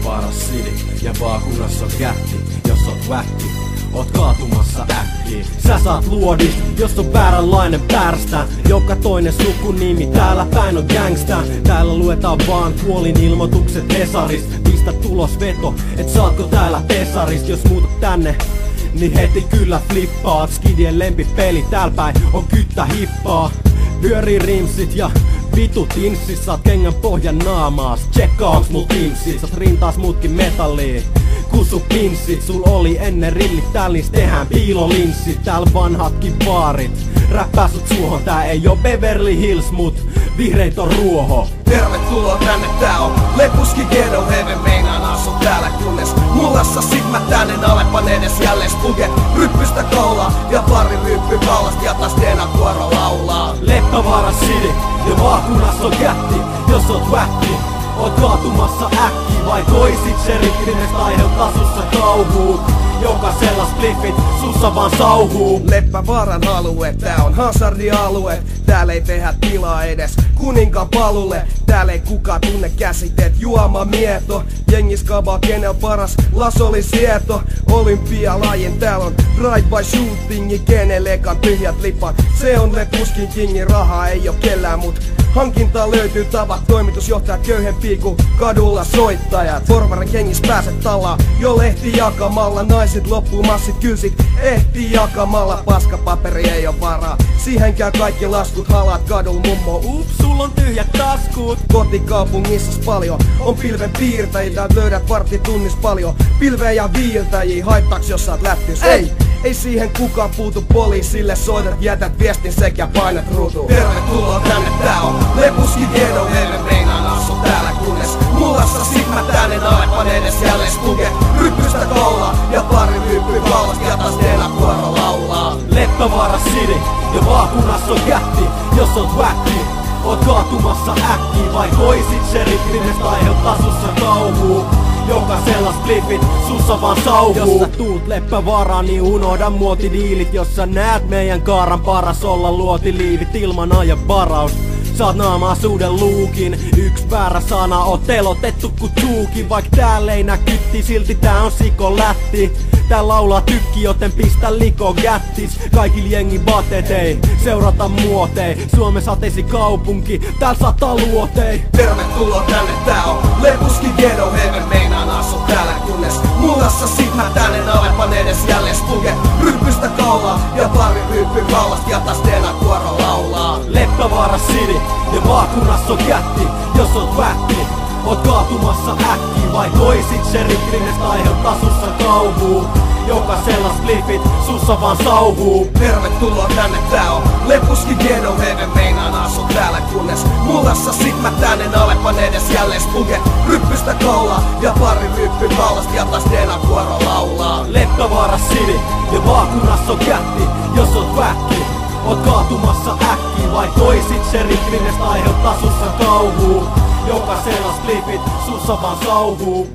Leppävaara City ja vaakunassa on kätti. Jos oot väkki, oot kaatumassa äkkiin. Sä saat luodis, jos on vääränlainen pärstä. Joka toinen sukunimi täällä päin on gangsta. Täällä luetaan vaan kuolinilmoitukset Hesaris. Pistä tulos veto, et saatko täällä pesaris. Jos muutat tänne, niin heti kyllä flippaat. Skidien lempipeli täällä päin on kyttä hippaa. Pyörii rimsit ja vitut inssis. Saat kengän pohjan naamaas. Tsekkaa onks mul timsit. Saat rintaas muutkin metalliin. Kusu pinssit, sul oli ennen rillit, tääl niis tehdään piilolinssit. Tääl vanhatkin baarit, räppää sut suohon. Tää ei oo Beverly Hills, mut vihreit on ruoho. Tervetuloa tänne, tää on Lepuski Ghetto Heaven. Meinaan asu täällä kunnes mullassa sit mä tänne alepan edes jälleen spuke. Ryppystä kaulaa ja pari ryppy kaulast ja taas Teena kuoro laulaa. Leppävaara City ja vaakunas on kätti. Jos oot väkki, oot kaatumassa äkkiin. Vai toisit se rikkinestä aiheuttaa sussa kauhuut. Jokasella spliffit sussa vaan sauhuu. Leppävaaran alue, tää on hazardialue. Täällä ei tehdä tilaa edes kuninkaan palulle. Täällä ei kukaan tunne käsitteet juoma mieto. Jengis kabaa kenel paras las oli sieto. Olympialajin täällä on drive-by shootingi. Kenelekan tyhjät lipat. Se on Lepuskin kingi, rahaa ei oo kellään mut hankintaa löytyy tavat. Toimitusjohtaja köyhempi kuin kadulla soittajat. Porvarin kengis pääset tallaan jo lehti jakamalla. Naiset loppuu massit kylsit ehti jakamalla. Paskapaperi ei oo varaa, siihenkään kaikki laskut. Halaat kadulla mummo, Ups, sul on tyhjät taskut. Kotikaupungissa paljon on pilven piirtäjitä. Löydät varttitunnis paljon pilveä ja viiltäjiä. Haittaaks jos saat läppys? Ei siihen kukaan puutu, poliisille soitat, jätät viestin sekä painat ruutuun. Tervetuloa tänne, tää on Lepuski Ghetto Heaven. Meinaan asu täällä kunnes mullassa sit mä tänne alepan edes jälleen spuke. Ryppystä kaulaa ja pari ryppy kaulast ja taas Teena kuoro laulaa. Leppävaara City ja vaakunas on kätti. Jos oot väkki, oot kaatumassa äkkiin. Vai toisit se rikkinestä aiheuttaa sussa kauhuu. Jokasella spliffit sussa vaan sauhuu. Jos sä tuut Leppävaaraan, niin unohda muotidiilit. Jos sä näet meidän kaaran paras olla luotiliivit ilman ajan varaus. Saat naamaisuuden luukin. Yks väärä sana oot telotettu ku tuuki. Vaik täällä ei näkytti, silti tää on sikolätti. Tää laulaa tykki, joten pistä liko gättis. Kaikil jengi batet ei seurata muotei. Suomen sateisi kaupunki, tääl sataa luotei. Tervetuloa tänne, tää on Lepuski Ghetto Heaven. Meinaan asu täällä kunnes mullassa sit mä tänne alepan edes jälleen spuke. Ryppystä kaulaa ja pari ryppy kaulast ja taas Teena kuoro laulaa. Leppävaara City ja vaakunas on kätti. Jos oot väkki, oot kaatumassa äkkiin. Vai toisit se rikkinestä aiheuttaa sussa kauhuu. Jokasella spliffit sussa vaan sauhuu. Tervetuloa tänne, tää on Lepuski Ghetto Heaven. Meinaan asu täällä kunnes mullassa sit mä tänne alepan edes jälleen spuke. Ryppystä kaulaa ja pari ryppy kaulast ja taas Teena kuoro laulaa. Leppävaara City ja vaakunas on kätti. Jos oot väkki, oot kaatumassa äkkiin. Vai toisit se rikkinestä aiheuttaa sussa kauhuu. Jokasella spliffit sussa vaan sauhuu.